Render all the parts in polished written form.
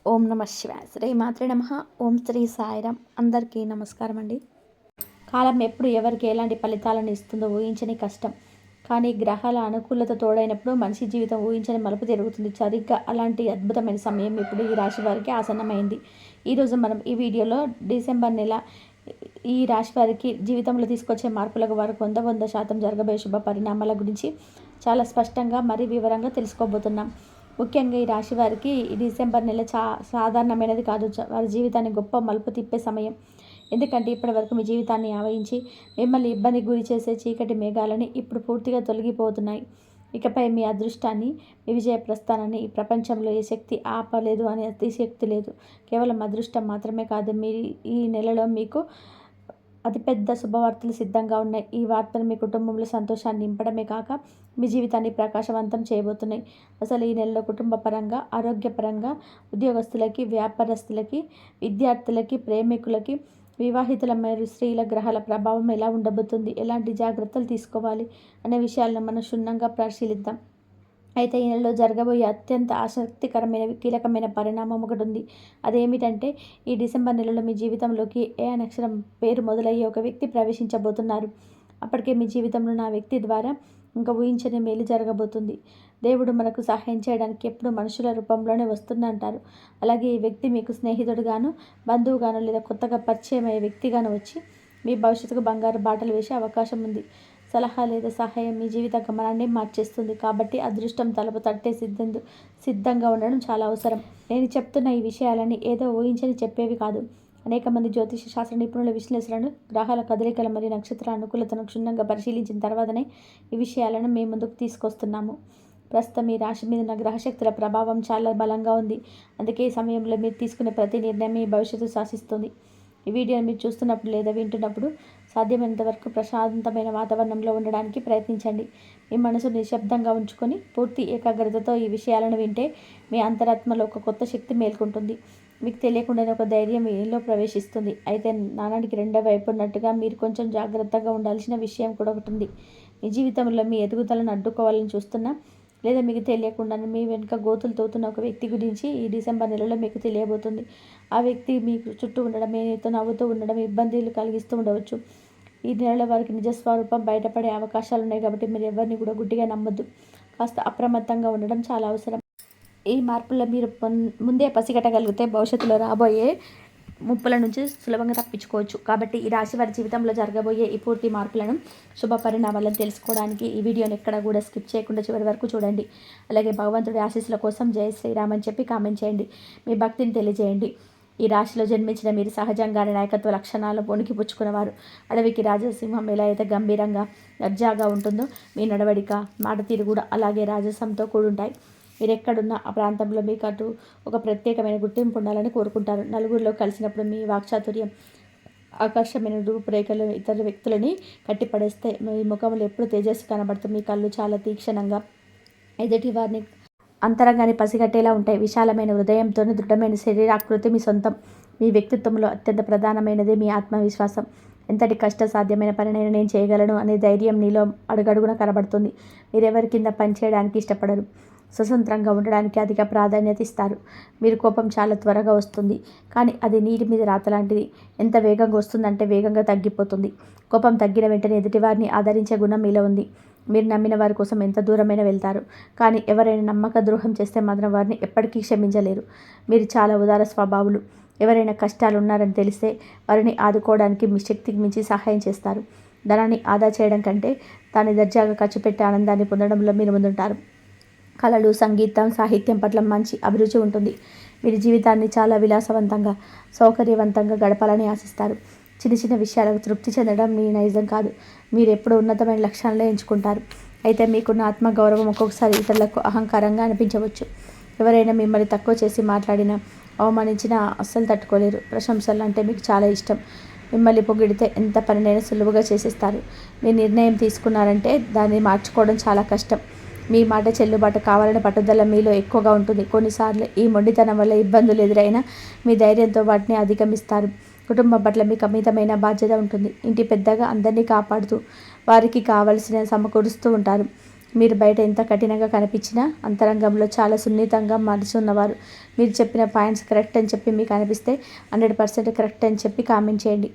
ఓం నమ శివాయ. శ్రీ మాత్రే నమః. ఓం శ్రీ సాయిరాం. అందరికీ నమస్కారం అండి. కాలం ఎప్పుడు ఎవరికి ఎలాంటి ఫలితాలను ఇస్తుందో ఊహించని కష్టం. కానీ గ్రహాల అనుకూలత తోడైనప్పుడు మనిషి జీవితం ఊహించని మలుపు తిరుగుతుంది. సరిగ్గా అలాంటి అద్భుతమైన సమయం ఇప్పుడు ఈ రాశి వారికి ఆసన్నమైంది. ఈరోజు మనం ఈ వీడియోలో డిసెంబర్ నెల ఈ రాశి వారికి జీవితంలో తీసుకొచ్చే మార్పులకు వారికి 100% జరగబోయే శుభ పరిణామాల గురించి చాలా స్పష్టంగా మరి వివరంగా తెలుసుకోబోతున్నాం. ముఖ్యంగా ఈ రాశి వారికి ఈ డిసెంబర్ నెల సాధారణమైనది కాదు. వారి జీవితాన్ని గొప్ప మలుపు తిప్పే సమయం. ఎందుకంటే ఇప్పటివరకు మీ జీవితాన్ని ఆవహించి మిమ్మల్ని ఇబ్బందికి గురి చేసే చీకటి మేఘాలని ఇప్పుడు పూర్తిగా తొలగిపోతున్నాయి. ఇకపై మీ అదృష్టాన్ని, మీ విజయ ప్రస్థానాన్ని ఈ ప్రపంచంలో ఏ శక్తి ఆపలేదు అనే అతిశక్తి లేదు. కేవలం అదృష్టం మాత్రమే కాదు, మీరు ఈ నెలలో మీకు అతిపెద్ద శుభవార్తలు సిద్ధంగా ఉన్నాయి. ఈ వార్తలు మీ కుటుంబంలో సంతోషాన్ని నింపడమే కాక మీ జీవితాన్ని ప్రకాశవంతం చేయబోతున్నాయి. అసలు ఈ నెలలో కుటుంబ పరంగా, ఆరోగ్యపరంగా, ఉద్యోగస్తులకి, వ్యాపారస్తులకి, విద్యార్థులకి, ప్రేమికులకి, వివాహితుల మరియు స్త్రీల గ్రహాల ప్రభావం ఎలా ఉండబోతుంది, ఎలాంటి జాగ్రత్తలు తీసుకోవాలి అనే విషయాలను మనం క్షుణ్ణంగా పరిశీలిద్దాం. అయితే ఈ నెలలో జరగబోయే అత్యంత ఆసక్తికరమైన కీలకమైన పరిణామం ఒకటి ఉంది. అదేమిటంటే ఈ డిసెంబర్ నెలలో మీ జీవితంలోకి ఏ అక్షరం పేరు మొదలయ్యే ఒక వ్యక్తి ప్రవేశించబోతున్నారు. అప్పటికే మీ జీవితంలో నా వ్యక్తి ద్వారా ఇంకా ఊహించని మేలు జరగబోతుంది. దేవుడు మనకు సహాయం చేయడానికి ఎప్పుడు మనుషుల రూపంలోనే వస్తుందంటారు. అలాగే ఈ వ్యక్తి మీకు స్నేహితుడుగాను, బంధువుగాను లేదా కొత్తగా పరిచయం అయ్యే వ్యక్తిగాను వచ్చి మీ భవిష్యత్తుకు బంగారు బాటలు వేసే అవకాశం ఉంది. సలహా లేదా సహాయం మీ జీవిత గమనాన్ని మార్చేస్తుంది. కాబట్టి అదృష్టం తలుపు తట్టే సిద్ధంగా ఉండడం చాలా అవసరం. నేను చెప్తున్న ఈ విషయాలని ఏదో ఊహించని చెప్పేవి కాదు. అనేక మంది జ్యోతిష శాస్త్ర నిపుణుల విశ్లేషణను, గ్రహాల కదలికల మరియు నక్షత్ర అనుకూలతను క్షుణ్ణంగా పరిశీలించిన తర్వాతనే ఈ విషయాలను మీ ముందుకు తీసుకొస్తున్నాము. ప్రస్తుతం ఈ రాశి మీద ఉన్న గ్రహశక్తుల ప్రభావం చాలా బలంగా ఉంది. అందుకే ఈ సమయంలో మీరు తీసుకునే ప్రతి నిర్ణయం మీ భవిష్యత్తు శాసిస్తుంది. ఈ వీడియోని మీరు చూస్తున్నప్పుడు లేదా వింటున్నప్పుడు సాధ్యమైనంత వరకు ప్రశాంతమైన వాతావరణంలో ఉండడానికి ప్రయత్నించండి. మీ మనసును నిశ్శబ్దంగా ఉంచుకొని పూర్తి ఏకాగ్రతతో ఈ విషయాలను వింటే మీ అంతరాత్మలో ఒక కొత్త శక్తి మేల్కొంటుంది. మీకు తెలియకుండానే ఒక ధైర్యం మీలో ప్రవేశిస్తుంది. అయితే నాణానికి రెండో వైపు ఉన్నట్టుగా మీరు కొంచెం జాగ్రత్తగా ఉండాల్సిన విషయం కూడా ఒకటి ఉంది. మీ జీవితంలో మీ ఎదుగుదలను అడ్డుకోవాలని చూస్తున్నా లేదా మీకు తెలియకుండానే మీ వెనుక గోతులు తోతున్న ఒక వ్యక్తి గురించి ఈ డిసెంబర్ నెలలో మీకు తెలియబోతుంది. ఆ వ్యక్తి మీకు చుట్టూ ఉండడం, మీతో నవ్వుతూ ఉండడం ఇబ్బందులు కలిగిస్తూ ఉండవచ్చు. ఈ నెలలో వారికి నిజస్వరూపం బయటపడే అవకాశాలు ఉన్నాయి. కాబట్టి మీరు ఎవరిని కూడా గుడ్డిగా నమ్మొద్దు. కాస్త అప్రమత్తంగా ఉండడం చాలా అవసరం. ఈ మార్పుల్లో మీరు ముందే పసిగట్టగలిగితే భవిష్యత్తులో రాబోయే ముప్పుల నుంచి సులభంగా తప్పించుకోవచ్చు. కాబట్టి ఈ రాశి వారి జీవితంలో జరగబోయే ఈ పూర్తి మార్పులను, శుభ పరిణామాలను తెలుసుకోవడానికి ఈ వీడియోని ఎక్కడ కూడా స్కిప్ చేయకుండా చివరి వరకు చూడండి. అలాగే భగవంతుడి ఆశీస్సుల కోసం జై శ్రీరామ్ అని చెప్పి కామెంట్ చేయండి. మీ భక్తిని తెలియజేయండి. ఈ రాశిలో జన్మించిన మీరు సహజంగానే నాయకత్వ లక్షణాలు పుచ్చుకున్నవారు. అడవికి రాజసింహం ఎలా అయితే గంభీరంగా దర్జాగా ఉంటుందో మీ నడవడిక, మాట తీరు కూడా అలాగే రాజసంతో కూడుంటాయి. మీరు ఎక్కడున్న ఆ ప్రాంతంలో మీకు అటు ఒక ప్రత్యేకమైన గుర్తింపు ఉండాలని కోరుకుంటారు. నలుగురిలో కలిసినప్పుడు మీ వాక్చాతుర్యం, ఆకర్షమైన రూపురేఖలు ఇతర వ్యక్తులని కట్టిపడేస్తే మీ ముఖంలో ఎప్పుడు తేజస్సు కనబడుతుంది. మీ కళ్ళు చాలా తీక్షణంగా ఎదుటి వారిని అంతరంగాన్ని పసిగట్టేలా ఉంటాయి. విశాలమైన హృదయంతో దృఢమైన శరీరాకృతి మీ సొంతం. మీ వ్యక్తిత్వంలో అత్యంత ప్రధానమైనది మీ ఆత్మవిశ్వాసం. ఎంతటి కష్ట సాధ్యమైన పనినైనా నేను చేయగలను అనే ధైర్యం నీలో అడుగడుగున కనబడుతుంది. మీరెవరి కింద పనిచేయడానికి ఇష్టపడరు. స్వతంత్రంగా ఉండడానికి అధిక ప్రాధాన్యత ఇస్తారు. మీరు కోపం చాలా త్వరగా వస్తుంది, కానీ అది నీటి మీద రాత లాంటిది. ఎంత వేగంగా వస్తుందంటే వేగంగా తగ్గిపోతుంది. కోపం తగ్గిన వెంటనే ఎదుటివారిని ఆదరించే గుణం మీలో ఉంది. మీరు నమ్మిన వారి కోసం ఎంత దూరమైనా వెళ్తారు. కానీ ఎవరైనా నమ్మక ద్రోహం చేస్తే మాత్రం వారిని ఎప్పటికీ క్షమించలేరు. మీరు చాలా ఉదార స్వభావులు. ఎవరైనా కష్టాలు ఉన్నారని తెలిస్తే వారిని ఆదుకోవడానికి మీ శక్తికి మించి సహాయం చేస్తారు. ధనాన్ని ఆదా చేయడం కంటే దాన్ని దర్జాగా ఖర్చు పెట్టే ఆనందాన్ని పొందడంలో మీరు ముందుంటారు. కళలు, సంగీతం, సాహిత్యం పట్ల మంచి అభిరుచి ఉంటుంది. మీరు జీవితాన్ని చాలా విలాసవంతంగా, సౌకర్యవంతంగా గడపాలని ఆశిస్తారు. చిన్న చిన్న విషయాలకు తృప్తి చెందడం మీ నైజం కాదు. మీరు ఎప్పుడూ ఉన్నతమైన లక్ష్యాలనే ఎంచుకుంటారు. అయితే మీకున్న ఆత్మగౌరవం ఒక్కొక్కసారి ఇతరులకు అహంకారంగా అనిపించవచ్చు. ఎవరైనా మిమ్మల్ని తక్కువ చేసి మాట్లాడినా, అవమానించినా అస్సలు తట్టుకోలేరు. ప్రశంసలు అంటే మీకు చాలా ఇష్టం. మిమ్మల్ని పొగిడితే ఎంత పనినైనా సులువుగా చేసేస్తారు. మీ నిర్ణయం తీసుకున్నారంటే దాన్ని మార్చుకోవడం చాలా కష్టం. మీ మాట చెల్లుబాటు కావాలనే పట్టుదల మీలో ఎక్కువగా ఉంటుంది. కొన్నిసార్లు ఈ మొండితనం వల్ల ఇబ్బందులు ఎదురైనా మీ ధైర్యంతో వాటిని అధిగమిస్తారు. కుటుంబం పట్ల మీకు అమితమైన బాధ్యత ఉంటుంది. ఇంటి పెద్దగా అందరినీ కాపాడుతూ వారికి కావలసిన సమకూరుస్తూ ఉంటారు. మీరు బయట ఎంత కఠినంగా కనిపించినా అంతరంగంలో చాలా సున్నితంగా మనసు ఉన్నవారు. మీరు చెప్పిన పాయింట్స్ కరెక్ట్ అని చెప్పి మీకు అనిపిస్తే 100% కరెక్ట్ అని చెప్పి కామెంట్ చేయండి.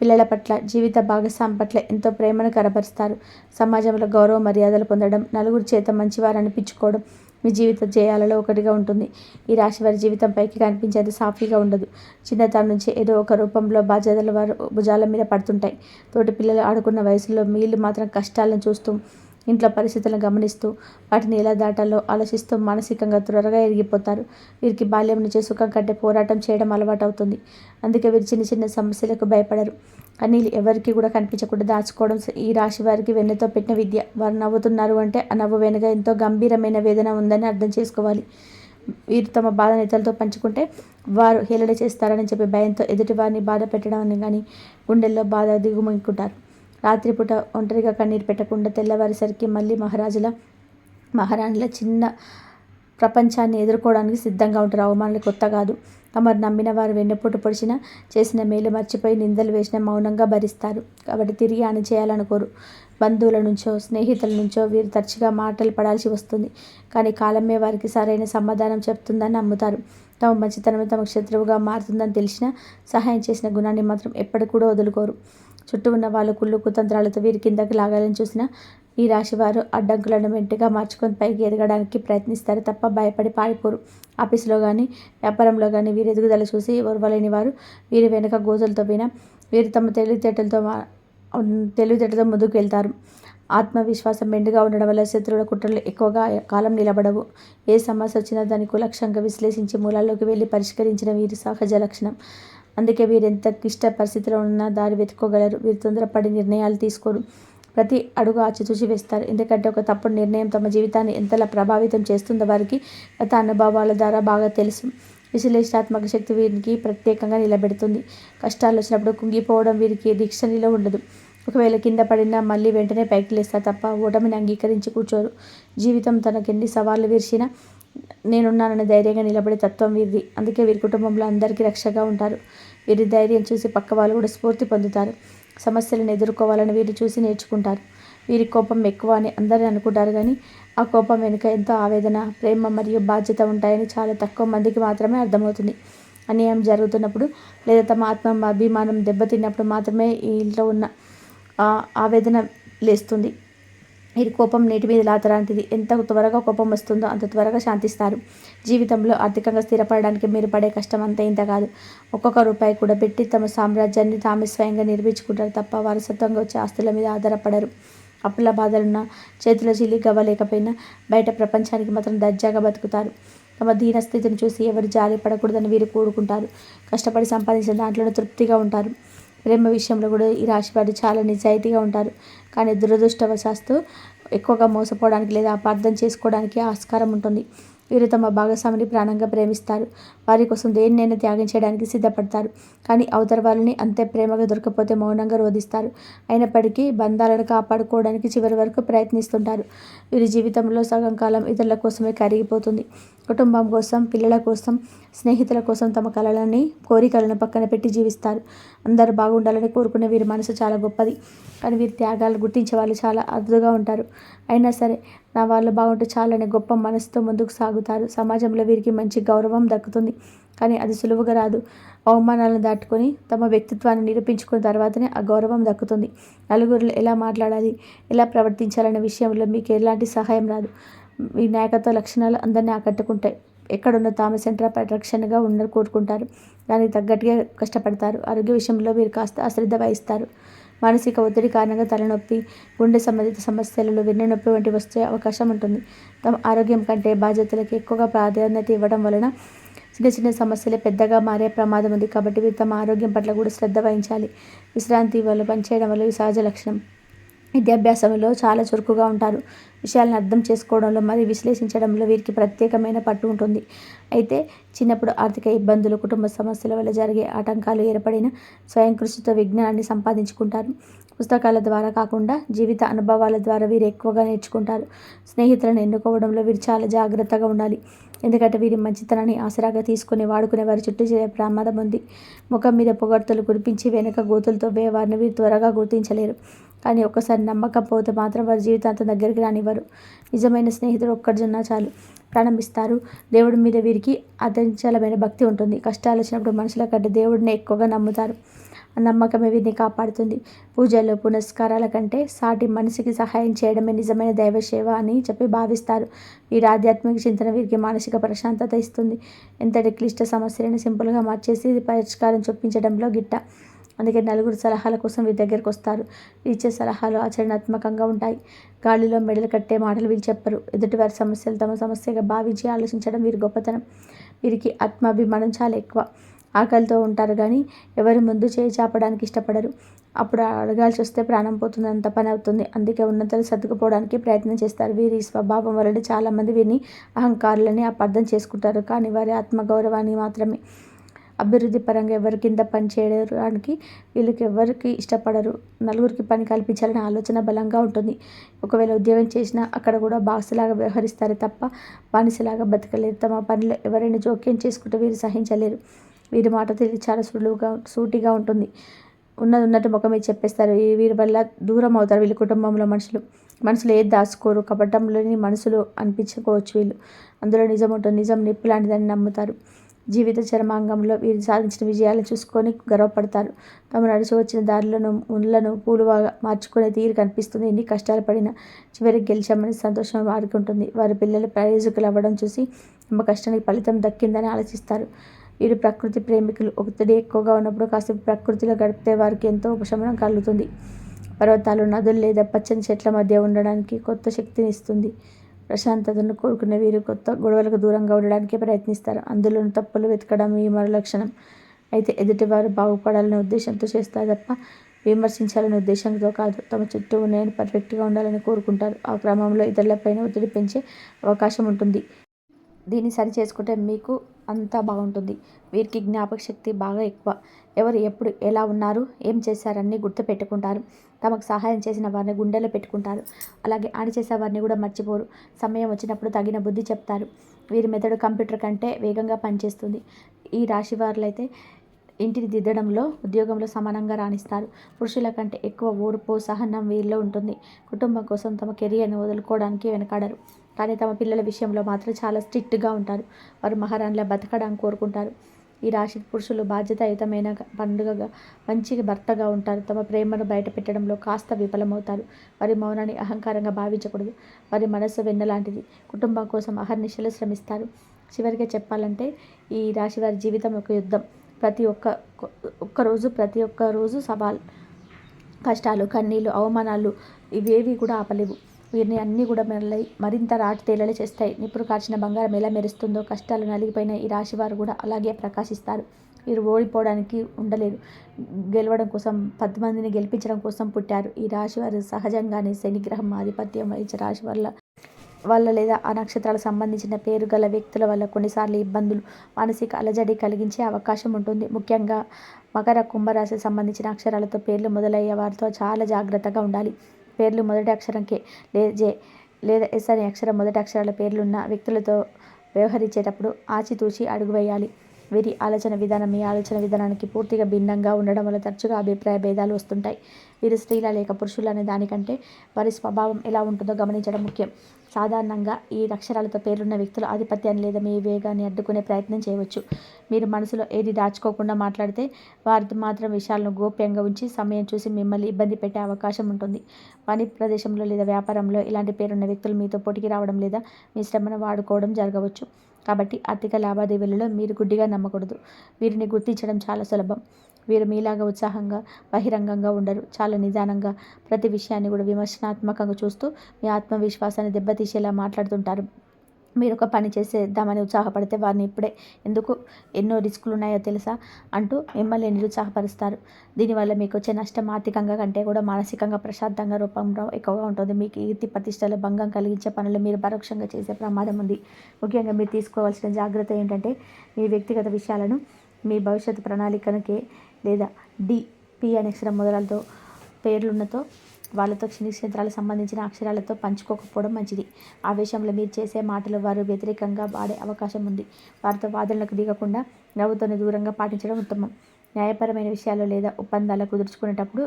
పిల్లల పట్ల, జీవిత భాగస్వామి పట్ల ఎంతో ప్రేమను కనబరుస్తారు. సమాజంలో గౌరవ మర్యాదలు పొందడం, నలుగురి చేత మంచివారు అనిపించుకోవడం మీ జీవిత జయాలలో ఒకటిగా ఉంటుంది. ఈ రాశి వారి జీవితం పైకి కనిపించేది సాఫీగా ఉండదు. చిన్నతనం నుంచి ఏదో ఒక రూపంలో బాధ్యతలు వారు భుజాల మీద పడుతుంటాయి. తోటి పిల్లలు ఆడుకున్న వయసులో వీళ్ళు మాత్రం కష్టాలను చూస్తూ, ఇంట్లో పరిస్థితులను గమనిస్తూ, వాటిని ఎలా దాటాలో ఆలోచిస్తూ మానసికంగా త్వరగా ఎరిగిపోతారు. వీరికి బాల్యం నుంచే సుఖం కంటే పోరాటం చేయడం అలవాటు అవుతుంది. అందుకే వీరు చిన్న చిన్న సమస్యలకు భయపడరు. కన్నీళ్ళు ఎవరికి కూడా కనిపించకుండా దాచుకోవడం ఈ రాశి వారికి వెన్నతో పెట్టిన విద్య. వారు నవ్వుతున్నారు అంటే ఆ నవ్వు వెనుక ఎంతో గంభీరమైన వేదన ఉందని అర్థం చేసుకోవాలి. వీరు తమ బాధను ఇతరులతో పంచుకుంటే వారు హేళన చేస్తారని చెప్పి భయంతో ఎదుటి వారిని బాధ పెట్టడం కానీ గుండెల్లో బాధ దిగుముకుంటారు. రాత్రిపూట ఒంటరిగా కన్నీరు పెట్టకుండా తెల్లవారేసరికి మళ్ళీ మహారాణిల చిన్న ప్రపంచాన్ని ఎదుర్కోవడానికి సిద్ధంగా ఉంటారు. అవమానాలు కొత్త కాదు. తమరు నమ్మిన వారు వెన్నుపోటు పొడిచినా, చేసిన మేలు మర్చిపోయి నిందలు వేసినా మౌనంగా భరిస్తారు. కాబట్టి తిరిగి అని చేయాలనుకోరు. బంధువుల నుంచో, స్నేహితుల నుంచో వీరు తరచుగా మాటలు పడాల్సి వస్తుంది. కానీ కాలమే వారికి సరైన సమాధానం చెప్తుందని నమ్ముతారు. తమ మంచితనమే తమకు శత్రువుగా మారుతుందని తెలిసినా సహాయం చేసిన గుణాన్ని మాత్రం ఎప్పటికి కూడా వదులుకోరు. చుట్టూ ఉన్న వాళ్ళు కుళ్ళు కుతంత్రాలతో వీరి కిందకి లాగాలని చూసినా ఈ రాశివారు అడ్డంకులను వెంటగా మార్చుకొని పైకి ఎదగడానికి ప్రయత్నిస్తారు తప్ప భయపడి పారిపోరు. ఆఫీసులో కానీ, వ్యాపారంలో కానీ వీరి ఎదుగుదల చూసి ఓర్వలేని వారు వీరి వెనుక గోతులతో పోయినా వీరు తమ తెలివితేటలతో ముందుకు వెళ్తారు. ఆత్మవిశ్వాసం మెండుగా ఉండడం వల్ల శత్రువుల కుట్రలు ఎక్కువగా కాలం నిలబడవు. ఏ సమస్య వచ్చినా దాన్ని కులక్షంగా విశ్లేషించి మూలాల్లోకి వెళ్ళి పరిష్కరించిన వీరి సహజ లక్షణం. అందుకే వీరు ఎంత క్లిష్ట పరిస్థితిలో ఉన్నా దారి వెతుక్కోగలరు. వీరు తొందరపడి నిర్ణయాలు తీసుకోరు. ప్రతి అడుగు ఆచితూచి వేస్తారు. ఎందుకంటే ఒక తప్పుడు నిర్ణయం తమ జీవితాన్ని ఎంతలా ప్రభావితం చేస్తుందో వారికి గత అనుభవాల ద్వారా బాగా తెలుసు. విశ్లేషణాత్మక శక్తి వీరికి ప్రత్యేకంగా నిలబెడుతుంది. కష్టాలు వచ్చినప్పుడు కుంగిపోవడం వీరికి డిక్షనరీలో ఉండదు. ఒకవేళ కింద పడినా మళ్ళీ వెంటనే పైకి లేస్తారు తప్ప ఓటమిని అంగీకరించి కూర్చోరు. జీవితం తనకెన్ని సవాళ్లు విరిచినా నేనున్నానని ధైర్యంగా నిలబడే తత్వం వీరిది. అందుకే వీరి కుటుంబంలో అందరికీ రక్షగా ఉంటారు. వీరి ధైర్యం చూసి పక్క వాళ్ళు కూడా స్ఫూర్తి పొందుతారు. సమస్యలను ఎదుర్కోవాలని వీరు చూసి నేర్చుకుంటారు. వీరి కోపం ఎక్కువ అని అందరూ అనుకుంటారు కానీ ఆ కోపం వెనుక ఎంతో ఆవేదన, ప్రేమ మరియు బాధ్యత ఉంటాయని చాలా తక్కువ మందికి మాత్రమే అర్థమవుతుంది. అన్యాయం జరుగుతున్నప్పుడు లేదా తమ అభిమానం దెబ్బతిన్నప్పుడు మాత్రమే ఈ ఇంట్లో ఉన్న ఆవేదన లేస్తుంది. వీరి కోపం నీటి మీద లాతలాంటిది. ఎంత త్వరగా కోపం వస్తుందో అంత త్వరగా శాంతిస్తారు. జీవితంలో ఆర్థికంగా స్థిరపడడానికి మీరు పడే కష్టం అంత ఇంత కాదు. ఒక్కొక్క రూపాయి కూడా పెట్టి తమ సామ్రాజ్యాన్ని తామే స్వయంగా నిర్మించుకుంటారు తప్ప వారసత్వంగా వచ్చే ఆస్తుల మీద ఆధారపడరు. అప్పుల బాధలున్నా, చేతిలో చిల్లి గవ్వలేకపోయినా బయట ప్రపంచానికి మాత్రం దర్జాగా బతుకుతారు. తమ దీనస్థితిని చూసి ఎవరు జాలి పడకూడదని వీరు కూడుకుంటారు. కష్టపడి సంపాదించిన దాంట్లోనే తృప్తిగా ఉంటారు. ప్రేమ విషయంలో కూడా ఈ రాశి వారు చాలా నిజాయితీగా ఉంటారు. కానీ దురదృష్టవశాత్తు ఎక్కువగా మోసపోవడానికి లేదా అపార్థం చేసుకోవడానికి ఆస్కారం ఉంటుంది. వీరు తమ భాగస్వామిని ప్రాణంగా ప్రేమిస్తారు. వారి కోసం దేన్నైనా త్యాగం చేయడానికి సిద్ధపడతారు. కానీ అవతల వాళ్ళని అంతే ప్రేమగా దొరకకపోతే మౌనంగా రోధిస్తారు. అయినప్పటికీ బంధాలను కాపాడుకోవడానికి చివరి వరకు ప్రయత్నిస్తుంటారు. వీరి జీవితంలో సగం కాలం ఇతరుల కోసమే కరిగిపోతుంది. కుటుంబం కోసం, పిల్లల కోసం, స్నేహితుల కోసం తమ కలలని, కోరికలను పక్కన పెట్టి జీవిస్తారు. అందరూ బాగుండాలని కోరుకునే వీరి మనసు చాలా గొప్పది. కానీ వీరి త్యాగాలు గుర్తించే వాళ్ళు చాలా అరుదుగా ఉంటారు. అయినా సరే నా వాళ్ళు బాగుంటే చాలనే గొప్ప మనసుతో ముందుకు సాగుతారు. సమాజంలో వీరికి మంచి గౌరవం దక్కుతుంది. కానీ అది సులువుగా రాదు. అవమానాలను దాటుకొని తమ వ్యక్తిత్వాన్ని నిరూపించుకున్న తర్వాతనే ఆ గౌరవం దక్కుతుంది. నలుగురిలో ఎలా మాట్లాడాలి, ఎలా ప్రవర్తించాలనే విషయంలో మీకు ఎలాంటి సహాయం రాదు. ఈ నాయకత్వ లక్షణాలు అందరినీ ఆకట్టుకుంటాయి. ఎక్కడున్న తాము సెంటర్ ఆఫ్ అట్రాక్షన్గా కోరుకుంటారు. దానికి తగ్గట్టుగా కష్టపడతారు. ఆరోగ్య విషయంలో వీరు కాస్త అశ్రద్ధ వహిస్తారు. మానసిక ఒత్తిడి కారణంగా తలనొప్పి, గుండె సంబంధిత సమస్యలలో వెన్నునొప్పి వంటి వచ్చే అవకాశం ఉంటుంది. తమ ఆరోగ్యం కంటే బాధ్యతలకు ఎక్కువగా ప్రాధాన్యత ఇవ్వడం వలన చిన్న చిన్న సమస్యలే పెద్దగా మారే ప్రమాదం ఉంది. కాబట్టి వీరు తమ ఆరోగ్యం పట్ల కూడా శ్రద్ధ వహించాలి. విశ్రాంతి వల్ల పనిచేయడం వల్ల సహజ లక్షణం. విద్యాభ్యాసంలో చాలా చురుకుగా ఉంటారు. విషయాలను అర్థం చేసుకోవడంలో మరియు విశ్లేషించడంలో వీరికి ప్రత్యేకమైన పట్టు ఉంటుంది. అయితే చిన్నప్పుడు ఆర్థిక ఇబ్బందులు, కుటుంబ సమస్యల వల్ల జరిగే ఆటంకాలు ఏర్పడిన స్వయం కృషితో విజ్ఞానాన్ని సంపాదించుకుంటారు. పుస్తకాల ద్వారా కాకుండా జీవిత అనుభవాల ద్వారా వీరు ఎక్కువగా నేర్చుకుంటారు. స్నేహితులను ఎన్నుకోవడంలో వీరు చాలా జాగ్రత్తగా ఉండాలి. ఎందుకంటే వీరి మంచితనాన్ని ఆసరాగా తీసుకుని వాడుకునే వారి చుట్టూ చేరే ప్రమాదం ఉంది. ముఖం మీద పొగడ్తలు కురిపించి వెనక గోతులతో వారిని వీరు త్వరగా గుర్తించలేరు. కానీ ఒక్కసారి నమ్మకం పోతే మాత్రం వారి జీవితాంతం దగ్గరికి రానివ్వరు. ఇవ్వరు. నిజమైన స్నేహితుడు ఒక్కడున్నా చాలు, ప్రాణం ఇస్తారు. దేవుడి మీద వీరికి అచంచలమైన భక్తి ఉంటుంది. కష్టాలు వచ్చినప్పుడు మనుషుల కంటే దేవుడిని ఎక్కువగా నమ్ముతారు. ఆ నమ్మకమే వీరిని కాపాడుతుంది. పూజలు పునస్కారాల కంటే సాటి మనిషికి సహాయం చేయడమే నిజమైన దైవసేవ అని చెప్పి భావిస్తారు. వీరి ఆధ్యాత్మిక చింతన వీరికి మానసిక ప్రశాంతత ఇస్తుంది. ఎంతటి క్లిష్ట సమస్యలను సింపుల్గా మార్చేసి పరిష్కారం చూపించడంలో గిట్ట. అందుకే నలుగురు సలహాల కోసం వీరి దగ్గరకు వస్తారు. ఇచ్చే సలహాలు ఆచరణాత్మకంగా ఉంటాయి. గాలిలో మెడలు కట్టే మాటలు వీరు చెప్పరు. ఎదుటివారి సమస్యలు తమ సమస్యగా భావించి ఆలోచించడం వీరి గొప్పతనం. వీరికి ఆత్మాభిమానం చాలా ఎక్కువ. ఆకలితో ఉంటారు కానీ ఎవరి ముందు చేయి చాపడానికి ఇష్టపడరు. అప్పుడు అడగాల్సి వస్తే ప్రాణం పోతుంది, అంత పని అవుతుంది. అందుకే ఉన్నతలు సర్దుకుపోవడానికి ప్రయత్నం చేస్తారు. వీరి స్వభావం వలన చాలామంది వీరిని అహంకారులని అపార్థం చేసుకుంటారు. కానీ వారి ఆత్మగౌరవాన్ని మాత్రమే. అభివృద్ధి పరంగా ఎవరి కింద పని చేయడానికి వీళ్ళకి ఎవరికి ఇష్టపడరు. నలుగురికి పని కల్పించాలనే ఆలోచన బలంగా ఉంటుంది. ఒకవేళ ఉద్యోగం చేసినా అక్కడ కూడా బాసులాగా వ్యవహరిస్తారు తప్ప బానిసలాగా బతకలేరు. తమ పనిలో ఎవరైనా జోక్యం చేసుకుంటే వీరు సహించలేరు. వీరి మాట తెలివి చాలా సూటిగా ఉంటుంది. ఉన్నది ఉన్నట్టు ముఖం మీద చెప్పేస్తారు. వీరి వల్ల దూరం అవుతారు వీళ్ళ కుటుంబంలో మనుషులు ఏది దాచుకోరు. కపటంలోని మనుషులు అనిపించుకోవచ్చు వీళ్ళు. అందులో నిజం ఉంటుంది. నిజం నిప్పు లాంటిదని నమ్ముతారు. జీవిత చరమాంగంలో వీరు సాధించిన విజయాలను చూసుకొని గర్వపడతారు. తాము నడిచి వచ్చిన దారులను ముళ్ళను పూలుగా మార్చుకునే తీరు కనిపిస్తుంది. ఎన్ని కష్టాలు పడినా చివరికి గెలిచామని సంతోషం వారికి ఉంటుంది. వారి పిల్లలు ప్రయోజకులు అవ్వడం చూసి తమ కష్టానికి ఫలితం దక్కిందని ఆలోచిస్తారు. వీరు ప్రకృతి ప్రేమికులు. ఒత్తిడి ఎక్కువగా ఉన్నప్పుడు కాసేపు ప్రకృతిలో గడిపితే వారికి ఎంతో ఉపశమనం కలుగుతుంది. పర్వతాలు, నదులు లేదా పచ్చని చెట్ల మధ్య ఉండడానికి కొత్త శక్తిని ఇస్తుంది. ప్రశాంతతను కోరుకునే వీరు కొత్త గొడవలకు దూరంగా ఉండడానికి ప్రయత్నిస్తారు. అందులోని తప్పులు వెతకడం ఈ మరో లక్షణం. అయితే ఎదుటివారు బాగుపడాలనే ఉద్దేశంతో చేస్తారు తప్ప విమర్శించాలనే ఉద్దేశంతో కాదు. తమ చుట్టూ నేను పర్ఫెక్ట్గా ఉండాలని కోరుకుంటారు. ఆ క్రమంలో ఇతరులపైన ఒత్తిడి పెంచే అవకాశం ఉంటుంది. దీన్ని సరి చేసుకుంటే మీకు అంతా బాగుంటుంది. వీరికి జ్ఞాపక శక్తి బాగా ఎక్కువ. ఎవరు ఎప్పుడు ఎలా ఉన్నారు, ఏం చేశారన్నీ గుర్తు పెట్టుకుంటారు. తమకు సహాయం చేసిన వారిని గుండెలో పెట్టుకుంటారు. అలాగే హాని చేసే వారిని కూడా మర్చిపోరు. సమయం వచ్చినప్పుడు తగిన బుద్ధి చెప్తారు. వీరి మెదడు కంప్యూటర్ కంటే వేగంగా పనిచేస్తుంది. ఈ రాశి వారులైతే ఇంటిని దిద్దడంలో, ఉద్యోగంలో సమానంగా రాణిస్తారు. పురుషుల కంటే ఎక్కువ ఓర్పు, సహనం వీరిలో ఉంటుంది. కుటుంబం కోసం తమ కెరియర్ని వదులుకోవడానికి వెనకాడరు. కానీ తమ పిల్లల విషయంలో మాత్రం చాలా స్ట్రిక్ట్గా ఉంటారు. వారు మహారాణిలా బతకడానికి కోరుకుంటారు. ఈ రాశి పురుషులు బాధ్యతాయుతమైన పండుగగా మంచి భర్తగా ఉంటారు. తమ ప్రేమను బయట పెట్టడంలో కాస్త విఫలమవుతారు. వారి మౌనాన్ని అహంకారంగా భావించకూడదు. వారి మనస్సు వెన్నలాంటిది. కుటుంబం కోసం అహర్నిశలు శ్రమిస్తారు. చివరిగా చెప్పాలంటే ఈ రాశి వారి జీవితం ఒక యుద్ధం. ప్రతి ఒక్క రోజు సవాల్, కష్టాలు, కన్నీళ్ళు, అవమానాలు ఇవేవి కూడా ఆపలేవు. వీరిని అన్నీ కూడా మరింత రాటు తేలలు చేస్తాయి. నిప్పుడు కాచిన బంగారం ఎలా మెరుస్తుందో కష్టాలు నలిగిపోయిన ఈ రాశివారు కూడా అలాగే ప్రకాశిస్తారు. వీరు ఓడిపోవడానికి ఉండలేరు. గెలవడం కోసం, 10 మందిని గెలిపించడం కోసం పుట్టారు. ఈ రాశివారు సహజంగానే శనిగ్రహం ఆధిపత్యం వహించే రాశి వల్ల లేదా ఆ నక్షత్రాలకు సంబంధించిన పేరు గల వ్యక్తుల వల్ల కొన్నిసార్లు ఇబ్బందులు, మానసిక అలజడి కలిగించే అవకాశం ఉంటుంది. ముఖ్యంగా మకర, కుంభరాశికి సంబంధించిన అక్షరాలతో పేర్లు మొదలయ్యే వారితో చాలా జాగ్రత్తగా ఉండాలి. పేర్లు మొదటి అక్షరం కే లేదా ఎస్ అనే అక్షరం మొదటి అక్షరాల పేర్లున్న వ్యక్తులతో వ్యవహరించేటప్పుడు ఆచితూచి అడుగు వేయాలి. వీరి ఆలోచన విధానం మీ ఆలోచన విధానానికి పూర్తిగా భిన్నంగా ఉండడం వల్ల తరచుగా అభిప్రాయ భేదాలు వస్తుంటాయి. వీరు స్త్రీల లేక పురుషులు అనే దానికంటే వారి స్వభావం ఎలా ఉంటుందో గమనించడం ముఖ్యం. సాధారణంగా ఈ అక్షరాలతో పేర్లున్న వ్యక్తులు ఆధిపత్యాన్ని లేదా మీ వేగాన్ని అడ్డుకునే ప్రయత్నం చేయవచ్చు. మీరు మనసులో ఏది దాచుకోకుండా మాట్లాడితే వారితో మాత్రం విషయాలను గోప్యంగా ఉంచి సమయం చూసి మిమ్మల్ని ఇబ్బంది పెట్టే అవకాశం ఉంటుంది. పని ప్రదేశంలో లేదా వ్యాపారంలో ఇలాంటి పేరున్న వ్యక్తులు మీతో పోటీకి రావడం లేదా మీ శ్రమను వాడుకోవడం జరగవచ్చు. కాబట్టి ఆర్థిక లావాదేవీలలో మీరు గుడ్డిగా నమ్మకూడదు. వీరిని గుర్తించడం చాలా సులభం. వీరు మీలాగా ఉత్సాహంగా, బహిరంగంగా ఉండరు. చాలా నిదానంగా, ప్రతి విషయాన్ని కూడా విమర్శనాత్మకంగా చూస్తూ మీ ఆత్మవిశ్వాసాన్ని దెబ్బతీసేలా మాట్లాడుతుంటారు. మీరు ఒక పని చేసేద్దామని ఉత్సాహపడితే వారిని ఇప్పుడే ఎందుకు, ఎన్నో రిస్కులు ఉన్నాయో తెలుసా అంటూ మిమ్మల్ని నిరుత్సాహపరుస్తారు. దీనివల్ల మీకు వచ్చే నష్టం ఆర్థికంగా కంటే కూడా మానసికంగా ప్రశాంతంగా రూపంలో ఎక్కువగా ఉంటుంది. మీకు కీర్తి ప్రతిష్టలు భంగం కలిగించే పనులు మీరు పరోక్షంగా చేసే ప్రమాదం ఉంది. ముఖ్యంగా మీరు తీసుకోవాల్సిన జాగ్రత్త ఏంటంటే మీ వ్యక్తిగత విషయాలను మీ భవిష్యత్తు ప్రణాళికనకే లేదా పి అనే అక్షరం మొదలతో పేర్లున్నతో వాళ్ళతో క్షేత్రాలకు సంబంధించిన అక్షరాలతో పంచుకోకపోవడం మంచిది. ఆవేశంలో మీరు చేసే మాటలు వారు వ్యతిరేకంగా వాడే అవకాశం ఉంది. వారితో వాదనలకు దిగకుండా నవ్వుతోనే దూరంగా పాటించడం ఉత్తమం. న్యాయపరమైన విషయాలు లేదా ఒప్పందాలు కుదుర్చుకునేటప్పుడు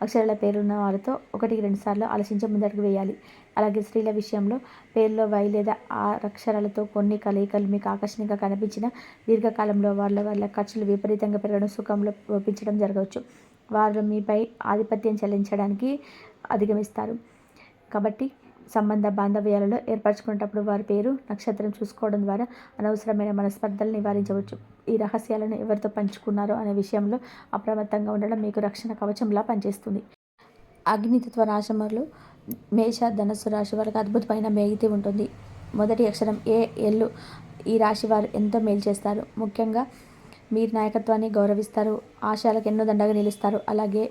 అక్షరాల పేరున్న వారితో 1-2 సార్లు ఆలోచించి ముందడుగు వేయాలి. అలాగే స్త్రీల విషయంలో పేరులో వై లేదా ఆర్ అక్షరాలతో కొన్ని కలయికలు మీకు ఆకర్షణీయంగా కనిపించిన దీర్ఘకాలంలో వాళ్ళ ఖర్చులు విపరీతంగా పెరగడం, సుఖంలో లోపించడం జరగవచ్చు. వారు మీపై ఆధిపత్యం చెల్లించడానికి అధిగమిస్తారు. కాబట్టి సంబంధ బాంధవ్యాలలో ఏర్పరచుకునేటప్పుడు వారి పేరు, నక్షత్రం చూసుకోవడం ద్వారా అనవసరమైన మనస్పర్ధలు నివారించవచ్చు. ఈ రహస్యాలను ఎవరితో పంచుకున్నారో అనే విషయంలో అప్రమత్తంగా ఉండడం మీకు రక్షణ కవచంలా పనిచేస్తుంది. అగ్నితత్వ రాశులు మేష, ధనస్సు రాశి వారికి అద్భుతమైన మేగితి ఉంటుంది. మొదటి అక్షరం ఏ, ఎల్లు ఈ రాశి వారు ఎంతో మేలు చేస్తారు. ముఖ్యంగా మీరు నాయకత్వాన్ని గౌరవిస్తారు, ఆశయాలకు ఎన్నో దండగా నిలుస్తారు. అలాగే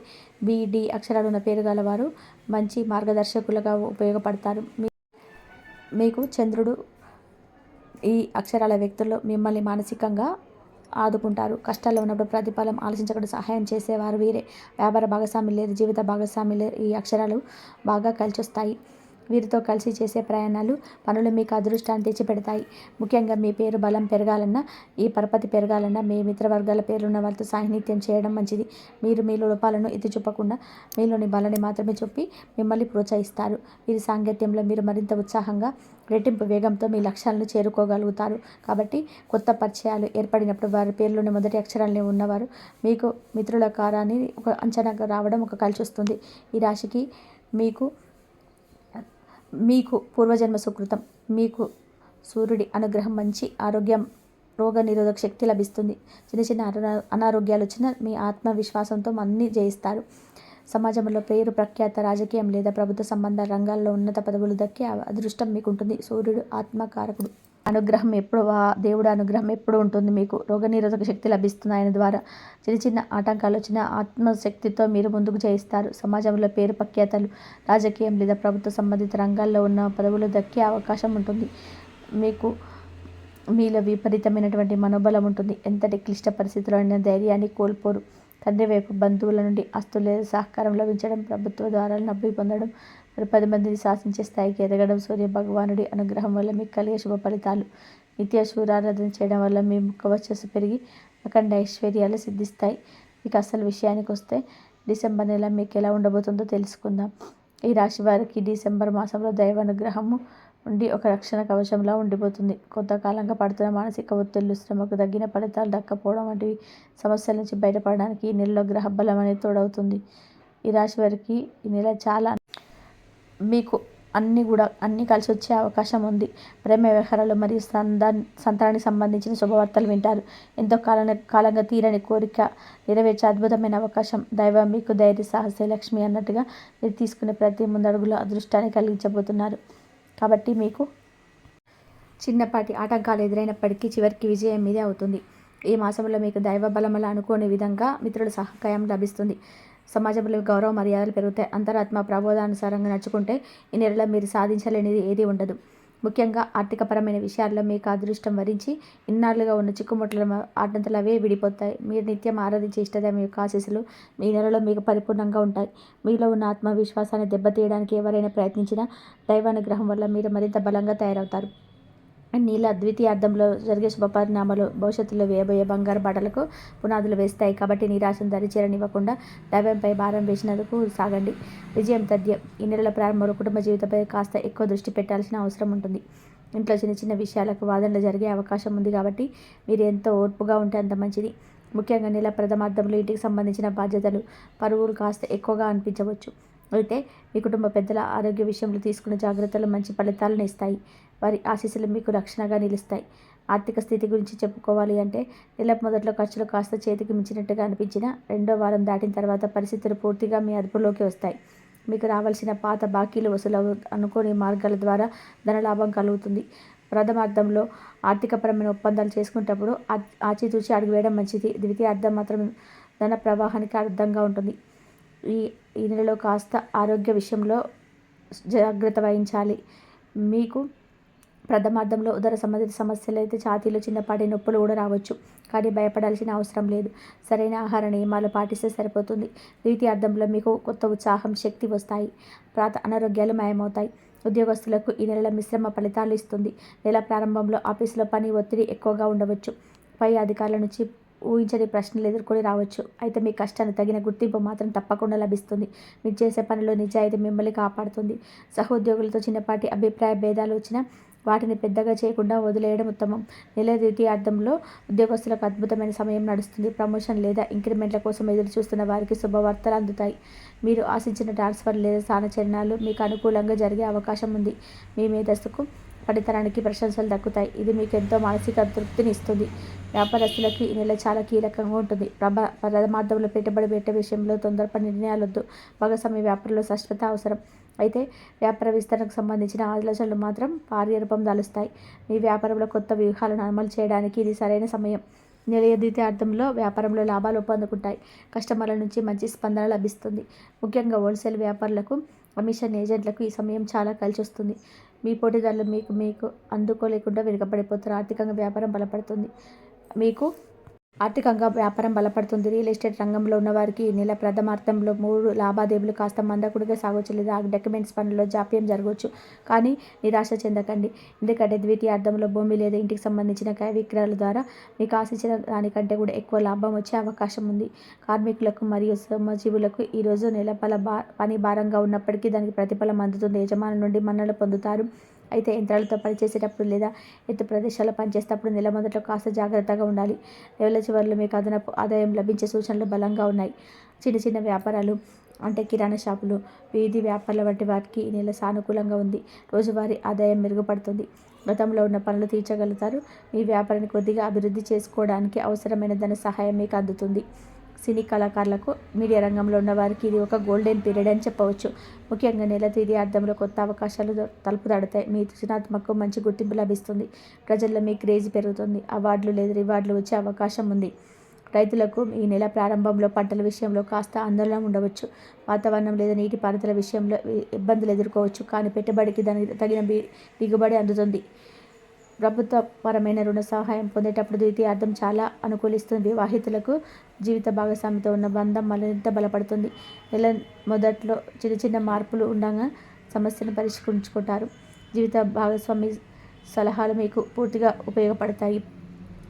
బి, డి అక్షరాలు ఉన్న పేరు గల వారు మంచి మార్గదర్శకులుగా ఉపయోగపడతారు. మీకు చంద్రుడు ఈ అక్షరాల వ్యక్తుల్లో మిమ్మల్ని మానసికంగా ఆదుకుంటారు. కష్టాల్లో ఉన్నప్పుడు ప్రతిఫలం ఆలోచించకుండా సహాయం చేసేవారు వీరే. వ్యాపార భాగస్వామి లేదా జీవిత భాగస్వామి ఈ అక్షరాలు బాగా కలిసొస్తాయి. వీరితో కలిసి చేసే ప్రయాణాలు, పనులు మీకు అదృష్టాన్ని తెచ్చిపెడతాయి. ముఖ్యంగా మీ పేరు బలం పెరగాలన్నా, ఈ పరపతి పెరగాలన్నా మీ మిత్రవర్గాల పేర్లున్న వారితో సాన్నిహిత్యం చేయడం మంచిది. మీరు మీలో లోపాలను ఎత్తి చూపకుండా మీలోని బలాన్ని మాత్రమే చూపి మిమ్మల్ని ప్రోత్సహిస్తారు. వీరి సాంగత్యంలో మీరు మరింత ఉత్సాహంగా, రెట్టింపు వేగంతో మీ లక్ష్యాలను చేరుకోగలుగుతారు. కాబట్టి కొత్త పరిచయాలు ఏర్పడినప్పుడు వారి పేర్లోని మొదటి అక్షరాలని ఉన్నవారు మీకు మిత్రుల కారాన్ని ఒక అంచనాగా రావడం ఒక కలిసి వస్తుంది. ఈ రాశికి మీకు పూర్వజన్మ సుకృతం. మీకు సూర్యుడి అనుగ్రహం, మంచి ఆరోగ్యం, రోగ నిరోధక శక్తి లభిస్తుంది. చిన్న అనారోగ్యాలు వచ్చినా మీ ఆత్మవిశ్వాసంతో అన్నీ జయిస్తారు. సమాజంలో పేరు ప్రఖ్యాత, రాజకీయం లేదా ప్రభుత్వ సంబంధ రంగాల్లో ఉన్నత పదవులు దక్కే అదృష్టం మీకుంటుంది. సూర్యుడు ఆత్మకారకుడు. దేవుడు అనుగ్రహం ఎప్పుడు ఉంటుంది. మీకు రోగనిరోధక శక్తి లభిస్తుంది ఆయన ద్వారా. చిన్న ఆటంకాలు వచ్చిన ఆత్మశక్తితో మీరు ముందుకు చేయిస్తారు. సమాజంలో పేరు ప్రఖ్యాతలు, రాజకీయం లేదా ప్రభుత్వ సంబంధిత రంగాల్లో ఉన్న పదవులు దక్కే అవకాశం ఉంటుంది. మీలో విపరీతమైనటువంటి మనోబలం ఉంటుంది. ఎంతటి క్లిష్ట పరిస్థితుల్లో అయినా ధైర్యాన్ని కోల్పోరు. తండ్రి వైపు బంధువుల నుండి ఆస్తులు లేదా సహకారం లభించడం, ప్రభుత్వ ద్వారా నవ్వి పొందడం, 10 మందిని శాసించే స్థాయికి ఎదగడం సూర్య భగవానుడి అనుగ్రహం వల్ల మీకు కలిగే శుభ ఫలితాలు. నిత్య సూర్యారాధన చేయడం వల్ల మీ ముఖ వర్చస్సు పెరిగి అఖండ ఐశ్వర్యాలు సిద్ధిస్తాయి. ఇక అసలు విషయానికి వస్తే డిసెంబర్ నెల మీకు ఎలా ఉండబోతుందో తెలుసుకుందాం. ఈ రాశి వారికి డిసెంబర్ మాసంలో దైవ అనుగ్రహము ఉండి ఒక రక్షణ కవచంలా ఉండిపోతుంది. కొంతకాలంగా పడుతున్న మానసిక ఒత్తిళ్లు, శ్రమకు తగ్గిన ఫలితాలు దక్కపోవడం వంటివి సమస్యల నుంచి బయటపడడానికి ఈ నెలలో గ్రహ బలం అనేది తోడవుతుంది. ఈ రాశి వారికి ఈ నెల చాలా మీకు అన్నీ కలిసి వచ్చే అవకాశం ఉంది. ప్రేమ వ్యవహారాలు మరియు సంతానానికి సంబంధించిన శుభవార్తలు వింటారు. ఎంతో కాలంగా తీరని కోరిక నెరవేర్చే అద్భుతమైన అవకాశం. దైవం మీకు ధైర్య, సాహసే లక్ష్మి అన్నట్టుగా మీరు తీసుకునే ప్రతి ముందడుగులో అదృష్టాన్ని కలిగించబోతున్నారు. కాబట్టి మీకు చిన్నపాటి ఆటంకాలు ఎదురైనప్పటికీ చివరికి విజయం మీదే అవుతుంది. ఈ మాసంలో మీకు దైవ బలమల అనుకోని విధంగా మిత్రుల సహకారం లభిస్తుంది. సమాజంలో గౌరవ మర్యాదలు పెరుగుతాయి. అంతరాత్మ ప్రబోధానుసారంగా నడుచుకుంటే ఈ నెలలో మీరు సాధించలేనిది ఏదీ ఉండదు. ముఖ్యంగా ఆర్థికపరమైన విషయాల్లో మీకు అదృష్టం వరించి ఇన్నాళ్లుగా ఉన్న చిక్కుముట్ల ఆటంతలు అవే విడిపోతాయి. మీరు నిత్యం ఆరాధించే ఇష్టదైవం యొక్క ఆశీస్సులు ఈ నెలలో మీకు పరిపూర్ణంగా ఉంటాయి. మీలో ఉన్న ఆత్మవిశ్వాసాన్ని దెబ్బతీయడానికి ఎవరైనా ప్రయత్నించినా దైవానుగ్రహం వల్ల మీరు మరింత బలంగా తయారవుతారు. నీళ్ళ ద్వితీయార్థంలో జరిగే శుభపరిణామాలు భవిష్యత్తులో వేయబోయే బంగారు బాటలకు పునాదులు వేస్తాయి. కాబట్టి నిరాశను దరిచేరనివ్వకుండా దైవంపై భారం వేసినందుకు సాగండి. విజయం తథ్యం. ఈ నెలల ప్రారంభంలో కుటుంబ జీవితంపై కాస్త ఎక్కువ దృష్టి పెట్టాల్సిన అవసరం ఉంటుంది. ఇంట్లో చిన్న విషయాలకు వాదనలు జరిగే అవకాశం ఉంది. కాబట్టి మీరు ఎంతో ఓర్పుగా ఉంటే అంత మంచిది. ముఖ్యంగా నెల ప్రథమార్థంలో ఇంటికి సంబంధించిన బాధ్యతలు, పరుగులు కాస్త ఎక్కువగా అనిపించవచ్చు. అయితే మీ కుటుంబ పెద్దల ఆరోగ్య విషయంలో తీసుకున్న జాగ్రత్తలు మంచి ఫలితాలను ఇస్తాయి. వారి ఆశీస్సులు మీకు రక్షణగా నిలుస్తాయి. ఆర్థిక స్థితి గురించి చెప్పుకోవాలి అంటే నెల మొదట్లో ఖర్చులు కాస్త చేతికి మించినట్టుగా అనిపించినా రెండో వారం దాటిన తర్వాత పరిస్థితులు పూర్తిగా మీ అదుపులోకి వస్తాయి. మీకు రావాల్సిన పాత బాకీలు వసూలు అనుకోని మార్గాల ద్వారా ధనలాభం కలుగుతుంది. ప్రథమార్థంలో ఆర్థికపరమైన ఒప్పందాలు చేసుకునేటప్పుడు ఆచితూచి అడుగు వేయడం మంచిది. ద్వితీయార్థం మాత్రం ధన ప్రవాహానికి అర్థంగా ఉంటుంది. ఈ నెలలో కాస్త ఆరోగ్య విషయంలో జాగ్రత్త వహించాలి. మీకు ప్రథమార్థంలో ఉదర సంబంధిత సమస్యలు అయితే ఛాతీలో చిన్నపాటి నొప్పులు కూడా రావచ్చు. కానీ భయపడాల్సిన అవసరం లేదు. సరైన ఆహార నియమాలు పాటిస్తే సరిపోతుంది. ద్వితీయార్థంలో మీకు కొత్త ఉత్సాహం, శక్తి వస్తాయి. అనారోగ్యాలు మాయమవుతాయి. ఉద్యోగస్తులకు ఈ నెల మిశ్రమ ఫలితాలు ఇస్తుంది. నెల ప్రారంభంలో ఆఫీసులో పని ఒత్తిడి ఎక్కువగా ఉండవచ్చు. పై అధికారుల నుంచి ఊహించని ప్రశ్నలు ఎదుర్కొని రావచ్చు. అయితే మీ కష్టానికి తగిన గుర్తింపు మాత్రం తప్పకుండా లభిస్తుంది. మీరు చేసే పనిలో నిజాయితీ మిమ్మల్ని కాపాడుతుంది. సహోద్యోగులతో చిన్నపాటి అభిప్రాయ భేదాలు వచ్చినా వాటిని పెద్దగా చేయకుండా వదిలేయడం ఉత్తమం. నెల ద్వితీయార్థంలో ఉద్యోగస్తులకు అద్భుతమైన సమయం నడుస్తుంది. ప్రమోషన్ లేదా ఇంక్రిమెంట్ల కోసం ఎదురు చూస్తున్న వారికి శుభవార్తలు అందుతాయి. మీరు ఆశించిన ట్రాన్స్ఫర్ లేదా స్థానచలనాలు మీకు అనుకూలంగా జరిగే అవకాశం ఉంది. మీ మేధస్సుకు పనితనానికి ప్రశంసలు దక్కుతాయి. ఇది మీకు ఎంతో మానసిక తృప్తిని ఇస్తుంది. వ్యాపారస్తులకి ఈ నెల చాలా కీలకంగా ఉంటుంది. ప్రథమార్థంలో పెట్టుబడి పెట్టే విషయంలో తొందరపడి నిర్ణయాలొద్దు. భాగస్వామి వ్యాపారంలో స్పష్టత అవసరం. అయితే వ్యాపార విస్తరణకు సంబంధించిన ఆలోచనలు మాత్రం కార్యరూపం దాలుస్తాయి. మీ వ్యాపారంలో కొత్త వ్యూహాలను అమలు చేయడానికి ఇది సరైన సమయం. నెల ద్వితీయార్థంలో వ్యాపారంలో లాభాలు పొందుకుంటాయి. కస్టమర్ల నుంచి మంచి స్పందన లభిస్తుంది. ముఖ్యంగా హోల్సేల్ వ్యాపారులకు, కమిషన్ ఏజెంట్లకు ఈ సమయం చాలా కలిసొస్తుంది. మీ పోటీదారులు మీకు అందుకోలేకుండా వెనుకబడిపోతారు. ఆర్థికంగా వ్యాపారం బలపడుతుంది. రియల్ ఎస్టేట్ రంగంలో ఉన్నవారికి ఈ నెల ప్రథమార్థంలో 3 లావాదేవీలు కాస్త మందకొడిగా సాగొచ్చు లేదా డాక్యుమెంట్స్ పనుల్లో జాప్యం జరగవచ్చు. కానీ నిరాశ చెందకండి. ఎందుకంటే ద్వితీయార్థంలో భూమి లేదా ఇంటికి సంబంధించిన క్రయ విక్రయాల ద్వారా మీకు ఆశించిన దానికంటే కూడా ఎక్కువ లాభం వచ్చే అవకాశం ఉంది. కార్మికులకు మరియు శ్రమజీవులకు ఈరోజు నెల పని భారంగా ఉన్నప్పటికీ దానికి ప్రతిఫలం అందుతుంది. యజమానుల నుండి మన్ననలు పొందుతారు. అయితే యంత్రాలతో పనిచేసేటప్పుడు లేదా ఎత్తు ప్రదేశాల్లో పనిచేసేటప్పుడు నెల మొదట్లో కాస్త జాగ్రత్తగా ఉండాలి. నెల చివరిలో మీకు అదనపు ఆదాయం లభించే సూచనలు బలంగా ఉన్నాయి. చిన్న వ్యాపారాలు అంటే కిరాణా షాపులు, వీధి వ్యాపారాల వంటి వాటికి ఈ నెల సానుకూలంగా ఉంది. రోజువారీ ఆదాయం మెరుగుపడుతుంది. గతంలో ఉన్న పనులు తీర్చగలుగుతారు. మీ వ్యాపారాన్ని కొద్దిగా అభివృద్ధి చేసుకోవడానికి అవసరమైన ధన సహాయం మీకు అందుతుంది. సినీ కళాకారులకు, మీడియా రంగంలో ఉన్న వారికి ఇది ఒక గోల్డెన్ పీరియడ్ అని చెప్పవచ్చు. ముఖ్యంగా నెల ద్వితీయార్థంలో కొత్త అవకాశాలు తలుపు తడతాయి. మీ సృజనాత్మకకు మంచి గుర్తింపు లభిస్తుంది. ప్రజల్లో మీ క్రేజ్ పెరుగుతుంది. అవార్డులు లేదా రివార్డులు వచ్చే అవకాశం ఉంది. రైతులకు ఈ నెల ప్రారంభంలో పంటల విషయంలో కాస్త ఆందోళన ఉండవచ్చు. వాతావరణం లేదా నీటిపారుదల విషయంలో ఇబ్బందులు ఎదుర్కోవచ్చు. కానీ పెట్టుబడికి దానికి తగిన దిగుబడి అందుతుంది. ప్రభుత్వపరమైన రుణ సహాయం పొందేటప్పుడు ద్వితీయార్థం చాలా అనుకూలిస్తుంది. వివాహితులకు జీవిత భాగస్వామితో ఉన్న బంధం మరింత బలపడుతుంది. నెల మొదట్లో చిన్న మార్పులు ఉండగా సమస్యను పరిష్కరించుకుంటారు. జీవిత భాగస్వామి సలహాలు మీకు పూర్తిగా ఉపయోగపడతాయి.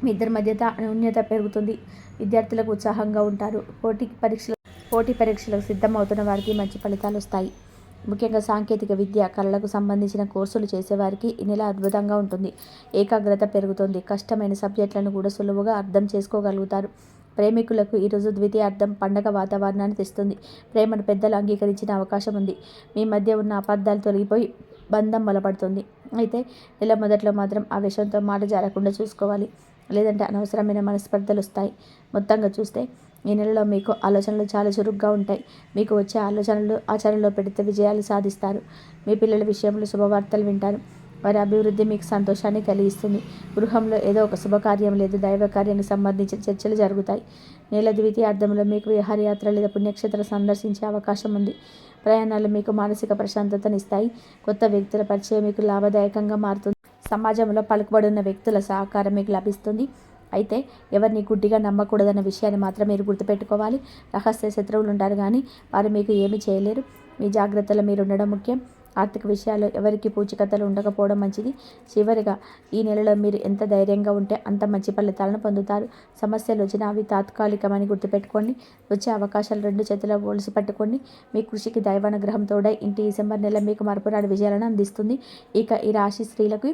మీ ఇద్దరి మధ్య అన్యోన్యత పెరుగుతుంది. విద్యార్థులకు ఉత్సాహంగా ఉంటారు. పోటీ పరీక్షలకు సిద్ధమవుతున్న వారికి మంచి ఫలితాలు వస్తాయి. ముఖ్యంగా సాంకేతిక విద్య, కళలకు సంబంధించిన కోర్సులు చేసేవారికి ఈ నెల అద్భుతంగా ఉంటుంది. ఏకాగ్రత పెరుగుతుంది. కష్టమైన సబ్జెక్టులను కూడా సులువుగా అర్థం చేసుకోగలుగుతారు. ప్రేమికులకు ఈరోజు ద్వితీయార్థం పండగ వాతావరణాన్ని తెస్తుంది. ప్రేమను పెద్దలు అంగీకరించిన అవకాశం ఉంది. మీ మధ్య ఉన్న అపార్థాలు తొలగిపోయి బంధం బలపడుతుంది. అయితే నెల మొదట్లో మాత్రం ఆవేశంతో మాట జారకుండా చూసుకోవాలి. లేదంటే అనవసరమైన మనస్పర్ధలు వస్తాయి. మొత్తంగా చూస్తే ఈ నెలలో మీకు ఆలోచనలు చాలా చురుగ్గా ఉంటాయి. మీకు వచ్చే ఆలోచనలు ఆచరణలో పెడితే విజయాలు సాధిస్తారు. మీ పిల్లల విషయంలో శుభవార్తలు వింటారు. వారి అభివృద్ధి మీకు సంతోషాన్ని కలిగిస్తుంది. గృహంలో ఏదో ఒక శుభకార్యం లేదా దైవ కార్యానికి సంబంధించిన చర్చలు జరుగుతాయి. నెల ద్వితీయార్థంలో మీకు విహారయాత్ర లేదా పుణ్యక్షేత్రం సందర్శించే అవకాశం ఉంది. ప్రయాణాలు మీకు మానసిక ప్రశాంతతనిస్తాయి. కొత్త వ్యక్తుల పరిచయం మీకు లాభదాయకంగా మారుతుంది. సమాజంలో పలుకుబడి ఉన్న వ్యక్తుల సహకారం మీకు లభిస్తుంది. అయితే ఎవరిని గుడ్డిగా నమ్మకూడదన్న విషయాన్ని మాత్రం మీరు గుర్తుపెట్టుకోవాలి. రహస్య శత్రువులు ఉంటారు కానీ వారు మీకు ఏమీ చేయలేరు. మీ జాగ్రత్తలో మీరు ఉండడం ముఖ్యం. ఆర్థిక విషయాల్లో ఎవరికి పూచికత్తలు ఉండకపోవడం మంచిది. చివరిగా ఈ నెలలో మీరు ఎంత ధైర్యంగా ఉంటే అంత మంచి ఫలితాలను పొందుతారు. సమస్యలు వచ్చినా అవి తాత్కాలికమని గుర్తుపెట్టుకోండి. వచ్చే అవకాశాలు 2 చేతుల ఒలిసి పట్టుకోండి. మీ కృషికి దైవానుగ్రహం తోడై డిసెంబర్ నెల మీకు మరపురాని విజయాలను అందిస్తుంది. ఇక ఈ రాశి స్త్రీలకు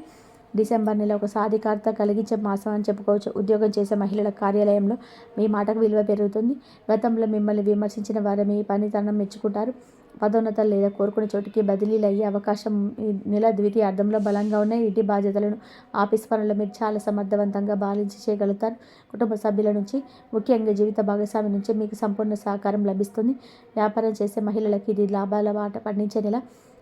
డిసెంబర్ నెల ఒక సాధికారత కలిగించే మాసం అని చెప్పుకోవచ్చు. ఉద్యోగం చేసే మహిళల కార్యాలయంలో మీ మాటకు విలువ పెరుగుతుంది. గతంలో మిమ్మల్ని విమర్శించిన వారు మీ పనితనం మెచ్చుకుంటారు. పదోన్నతలు లేదా కోరుకునే చోటికి బదిలీలు అయ్యే అవకాశం ఈ నెల ద్వితీయార్థంలో బలంగా ఉన్నాయి. ఇంటి బాధ్యతలను, ఆఫీస్ పనులు మీరు చాలా సమర్థవంతంగా బాలించి చేయగలుగుతారు. కుటుంబ సభ్యుల నుంచి, ముఖ్యంగా జీవిత భాగస్వామి నుంచి మీకు సంపూర్ణ సహకారం లభిస్తుంది. వ్యాపారం చేసే మహిళలకు ఇది లాభాల బాట పండించే నెల.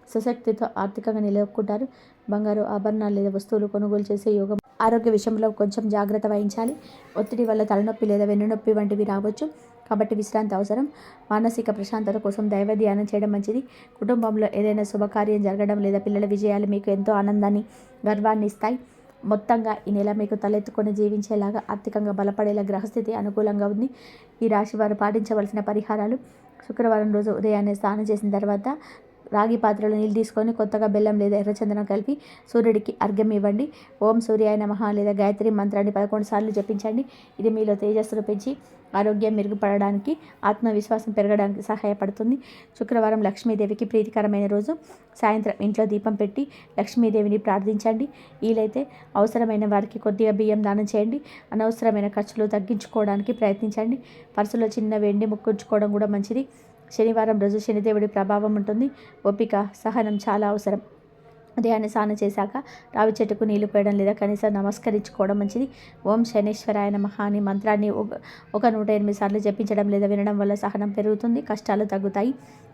సుశక్తితో ఆర్థికంగా నిలదొక్కుంటారు. బంగారు ఆభరణాలు లేదా వస్తువులు కొనుగోలు చేసే యోగం. ఆరోగ్య విషయంలో కొంచెం జాగ్రత్త వహించాలి. ఒత్తిడి వల్ల తలనొప్పి లేదా వెన్నునొప్పి వంటివి రావచ్చు. కాబట్టి విశ్రాంతి అవసరం. మానసిక ప్రశాంతత కోసం దైవ ధ్యానం చేయడం మంచిది. కుటుంబంలో ఏదైనా శుభకార్యం జరగడం లేదా పిల్లల విజయాలు మీకు ఎంతో ఆనందాన్ని, గర్వాన్ని ఇస్తాయి. మొత్తంగా ఈ నెల మీకు తలెత్తుకొని జీవించేలాగా, ఆర్థికంగా బలపడేలా గ్రహస్థితి అనుకూలంగా ఉంది. ఈ రాశి వారు పాటించవలసిన పరిహారాలు: శుక్రవారం రోజు ఉదయాన్నే స్నానం చేసిన తర్వాత రాగి పాత్రలో నీళ్ళు తీసుకొని కొత్తగా బెల్లం లేదా ఎర్రచందనం కలిపి సూర్యుడికి అర్ఘ్యం ఇవ్వండి. ఓం సూర్యాయ నమః లేదా గాయత్రి మంత్రాన్ని 11 సార్లు జపించండి. ఇది మీలో తేజస్సును పెంచి ఆరోగ్యం మెరుగుపడడానికి, ఆత్మవిశ్వాసం పెరగడానికి సహాయపడుతుంది. శుక్రవారం లక్ష్మీదేవికి ప్రీతికరమైన రోజు. సాయంత్రం ఇంట్లో దీపం పెట్టి లక్ష్మీదేవిని ప్రార్థించండి. వీలైతే అవసరమైన వారికి కొద్దిగా బియ్యం దానం చేయండి. అనవసరమైన ఖర్చులు తగ్గించుకోవడానికి ప్రయత్నించండి. పర్సులో చిన్న వెండి ముక్కుంచుకోవడం కూడా మంచిది. శనివారం రోజు శనిదేవుడి ప్రభావం ఉంటుంది. ఓపిక, సహనం చాలా అవసరం. ఉదయాన్నే స్నానం చేశాక రావి చెట్టుకు నీళ్లు పోయడం లేదా కనీసం నమస్కరించుకోవడం మంచిది. ఓం శనీశ్వరాయ నమః అని మంత్రాన్ని ఒక 108 సార్లు జపించడం లేదా వినడం వల్ల సహనం పెరుగుతుంది, కష్టాలు తగ్గుతాయి.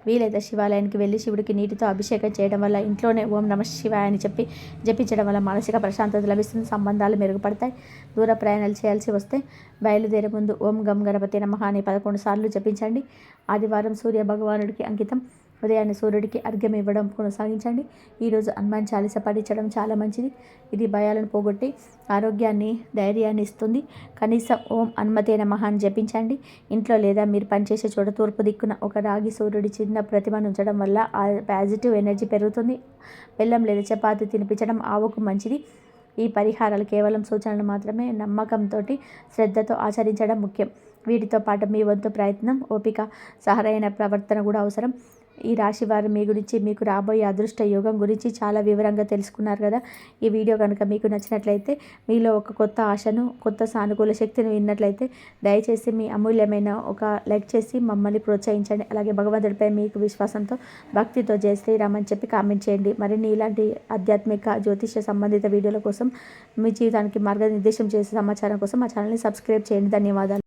వీలైతే శివాలయానికి వెళ్ళి శివుడికి నీటితో అభిషేకం చేయడం వల్ల, ఇంట్లోనే ఓం నమః శివాయ అని చెప్పి జపించడం వల్ల మానసిక ప్రశాంతత లభిస్తుంది, సంబంధాలు మెరుగుపడతాయి. దూర ప్రయాణాలు చేయాల్సి వస్తే బయలుదేరే ముందు ఓం గం గణపతి నమః అని 11 సార్లు జపించండి. ఆదివారం సూర్య భగవానుడికి అంకితం. ఉదయాన్నే సూర్యుడికి అర్ఘ్యం ఇవ్వడం కొనసాగించండి. ఈరోజు హనుమాన్ చాలీస పఠించడం చాలా మంచిది. ఇది భయాలను పోగొట్టి ఆరోగ్యాన్ని, ధైర్యాన్ని ఇస్తుంది. కనీసం ఓం హనుమతే నమః అని జపించండి. ఇంట్లో లేదా మీరు పనిచేసే చోట తూర్పు దిక్కున ఒక రాగి సూర్యుడి చిన్న ప్రతిమను ఉంచడం వల్ల పాజిటివ్ ఎనర్జీ పెరుగుతుంది. బెల్లం లేదా చపాతి తినిపించడం ఆవుకు మంచిది. ఈ పరిహారాలు కేవలం సూచనలు మాత్రమే. నమ్మకంతో, శ్రద్ధతో ఆచరించడం ముఖ్యం. వీటితో పాటు మీ వంతు ప్రయత్నం, ఓపిక, సరైన ప్రవర్తన కూడా అవసరం. ఈ రాశి వారు మీ గురించి, మీకు రాబోయే అదృష్ట యోగం గురించి చాలా వివరంగా తెలుసుకున్నారు కదా. ఈ వీడియో కనుక మీకు నచ్చినట్లయితే, మీలో ఒక కొత్త ఆశను, కొత్త సానుకూల శక్తిని విన్నట్లయితే దయచేసి మీ అమూల్యమైన ఒక లైక్ చేసి మమ్మల్ని ప్రోత్సహించండి. అలాగే భగవంతుడిపై మీకు విశ్వాసంతో, భక్తితో జై శ్రీరామ్ అని చెప్పి కామెంట్ చేయండి. మరిన్ని ఇలాంటి ఆధ్యాత్మిక, జ్యోతిష సంబంధిత వీడియోల కోసం, మీ జీవితానికి మార్గనిర్దేశం చేసే సమాచారం కోసం మా ఛానల్ని సబ్స్క్రైబ్ చేయండి. ధన్యవాదాలు.